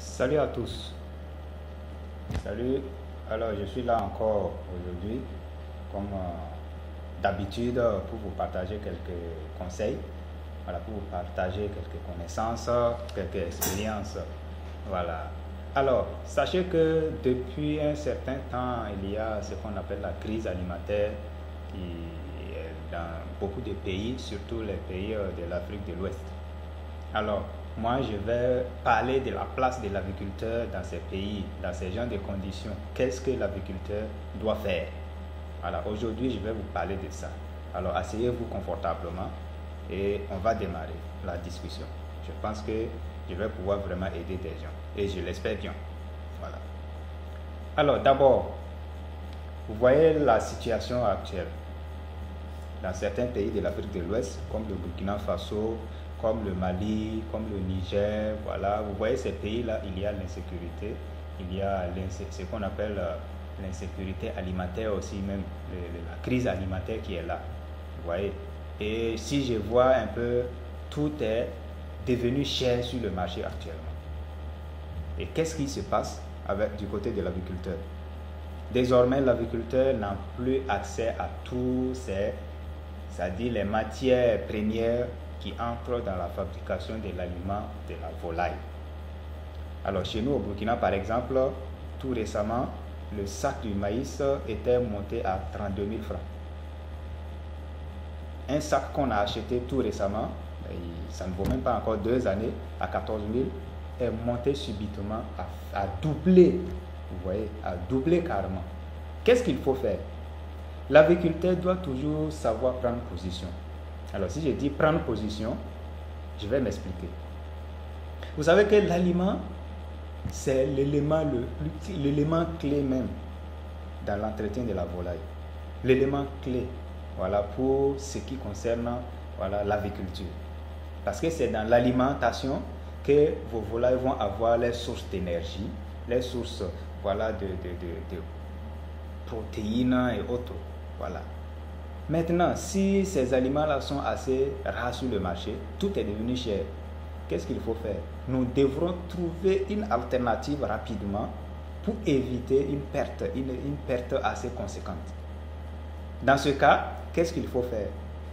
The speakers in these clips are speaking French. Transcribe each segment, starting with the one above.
Salut à tous. Salut. Alors, je suis là encore aujourd'hui, comme d'habitude, pour vous partager quelques conseils, voilà, pour vous partager quelques connaissances, quelques expériences. Voilà. Alors, sachez que depuis un certain temps, il y a ce qu'on appelle la crise alimentaire qui est dans beaucoup de pays, surtout les pays de l'Afrique de l'Ouest. Alors, moi, je vais parler de la place de l'agriculteur dans ces pays, dans ces genres de conditions. Qu'est-ce que l'agriculteur doit faire? Alors, aujourd'hui, je vais vous parler de ça. Alors, asseyez-vous confortablement et on va démarrer la discussion. Je pense que je vais pouvoir vraiment aider des gens et je l'espère bien. Voilà. Alors, d'abord, vous voyez la situation actuelle dans certains pays de l'Afrique de l'Ouest, comme le Burkina Faso, comme le Mali, comme le Niger, voilà, vous voyez ces pays-là, il y a l'insécurité, il y a ce qu'on appelle l'insécurité alimentaire aussi, même la crise alimentaire qui est là, vous voyez. Et si je vois un peu, tout est devenu cher sur le marché actuellement. Et qu'est-ce qui se passe du côté de l'agriculteur? Désormais, l'agriculteur n'a plus accès à tous ces, c'est-à-dire les matières premières qui entrent dans la fabrication de l'aliment de la volaille. Alors chez nous au Burkina par exemple, tout récemment, le sac du maïs était monté à 32 000 francs. Un sac qu'on a acheté tout récemment, ça ne vaut même pas encore 2 années, à 14 000, est monté subitement à doubler, vous voyez, à doubler carrément. Qu'est-ce qu'il faut faire? L'agriculteur doit toujours savoir prendre position. Alors, si je dis prendre position, je vais m'expliquer. Vous savez que l'aliment, c'est l'élément clé même dans l'entretien de la volaille. L'élément clé, voilà, pour ce qui concerne, voilà, l'agriculture. Parce que c'est dans l'alimentation que vos volailles vont avoir les sources d'énergie, les sources, voilà, de protéines et autres. Voilà. Maintenant, si ces aliments-là sont assez rares sur le marché, tout est devenu cher. Qu'est-ce qu'il faut faire? Nous devrons trouver une alternative rapidement pour éviter une perte assez conséquente. Dans ce cas, qu'est-ce qu'il faut faire?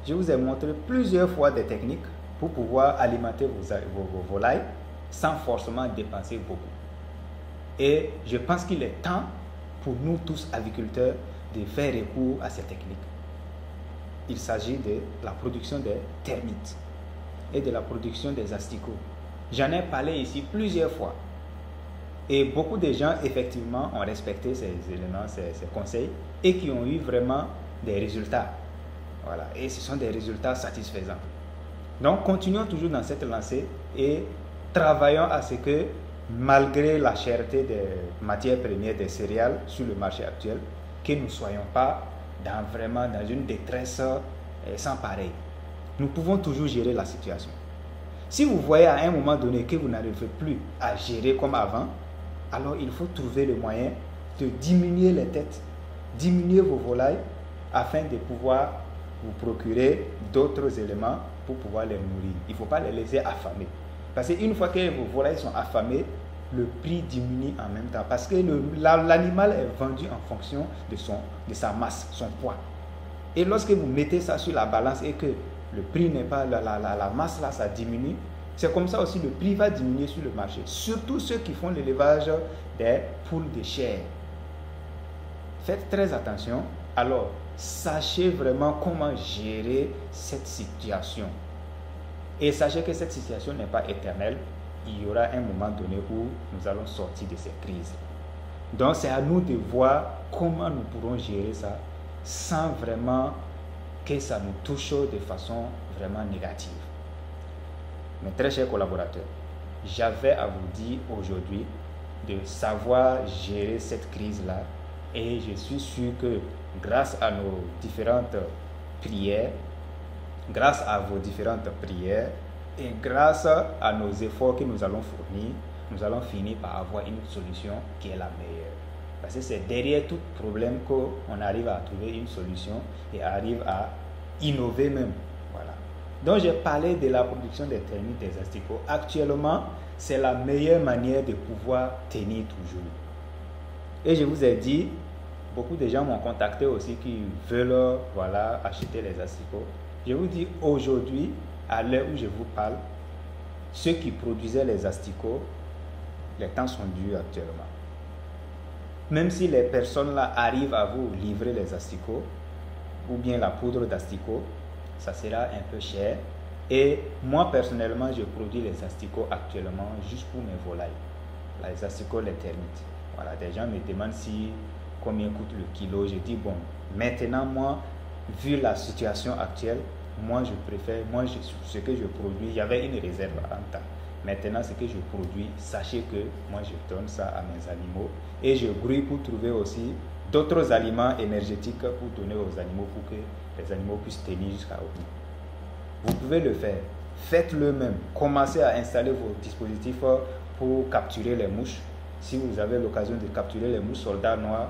Je vous ai montré plusieurs fois des techniques pour pouvoir alimenter vos volailles sans forcément dépenser beaucoup. Et je pense qu'il est temps pour nous tous agriculteurs de faire recours à ces techniques. Il s'agit de la production des termites et de la production des asticots. J'en ai parlé ici plusieurs fois. Et beaucoup de gens, effectivement, ont respecté ces éléments, ces conseils et qui ont eu vraiment des résultats. Voilà. Et ce sont des résultats satisfaisants. Donc, continuons toujours dans cette lancée et travaillons à ce que, malgré la cherté des matières premières, des céréales sur le marché actuel, que nous ne soyons pas vraiment dans une détresse sans pareil. Nous pouvons toujours gérer la situation. Si vous voyez à un moment donné que vous n'arrivez plus à gérer comme avant, alors il faut trouver le moyen de diminuer les têtes, diminuer vos volailles afin de pouvoir vous procurer d'autres éléments pour pouvoir les nourrir. Il ne faut pas les laisser affamer. Parce qu'une fois que vos volailles sont affamées, le prix diminue en même temps parce que l'animal est vendu en fonction de sa masse, son poids. Et lorsque vous mettez ça sur la balance et que le prix n'est pas, la masse là, ça diminue, c'est comme ça aussi le prix va diminuer sur le marché. Surtout ceux qui font l'élevage des poules de chair. Faites très attention. Alors, sachez vraiment comment gérer cette situation. Et sachez que cette situation n'est pas éternelle. Il y aura un moment donné où nous allons sortir de cette crise. Donc c'est à nous de voir comment nous pourrons gérer ça sans vraiment que ça nous touche de façon vraiment négative. Mes très chers collaborateurs, j'avais à vous dire aujourd'hui de savoir gérer cette crise-là et je suis sûr que grâce à nos différentes prières, grâce à vos différentes prières, et grâce à nos efforts que nous allons fournir, nous allons finir par avoir une solution qui est la meilleure. Parce que c'est derrière tout problème qu'on arrive à trouver une solution et arrive à innover même. Voilà. Donc j'ai parlé de la production des termites, des asticots. Actuellement, c'est la meilleure manière de pouvoir tenir toujours. Et je vous ai dit, beaucoup de gens m'ont contacté aussi qui veulent acheter les asticots. Je vous dis aujourd'hui, à l'heure où je vous parle, ceux qui produisaient les asticots, les temps sont durs actuellement. Même si les personnes là arrivent à vous livrer les asticots, ou bien la poudre d'asticot, ça sera un peu cher. Et moi personnellement, je produis les asticots actuellement juste pour mes volailles. Les asticots, les termites. Voilà, des gens me demandent combien coûte le kilo. Je dis bon, maintenant moi, vu la situation actuelle, moi je préfère, ce que je produis, il y avait une réserve en temps. Maintenant, ce que je produis, sachez que moi je donne ça à mes animaux et je grouille pour trouver aussi d'autres aliments énergétiques pour donner aux animaux pour que les animaux puissent tenir jusqu'à au bout. Vous pouvez le faire, faites-le même. Commencez à installer vos dispositifs pour capturer les mouches. Si vous avez l'occasion de capturer les mouches soldats noirs,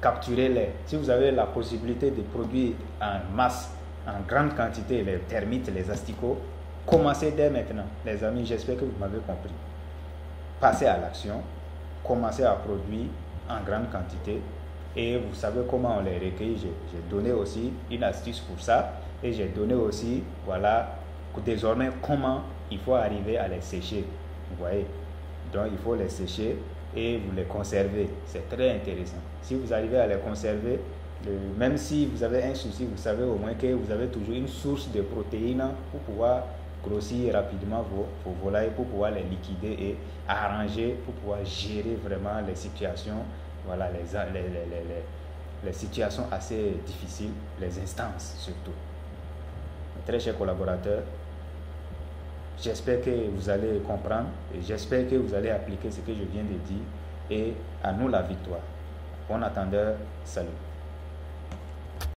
capturez-les. Si vous avez la possibilité de produire en masse, en grande quantité, les termites, les asticots, commencez dès maintenant. Les amis, j'espère que vous m'avez compris. Passez à l'action, commencez à produire en grande quantité et vous savez comment on les recueille. J'ai donné aussi une astuce pour ça et j'ai donné aussi, désormais comment il faut arriver à les sécher. Vous voyez, donc il faut les sécher et vous les conserver. C'est très intéressant. Si vous arrivez à les conserver, même si vous avez un souci, vous savez au moins que vous avez toujours une source de protéines pour pouvoir grossir rapidement vos volailles, pour pouvoir les liquider et arranger, pour pouvoir gérer vraiment les situations, les situations assez difficiles, les instances surtout. Mes très chers collaborateurs, j'espère que vous allez comprendre et j'espère que vous allez appliquer ce que je viens de dire et à nous la victoire. Bon attendeur, salut.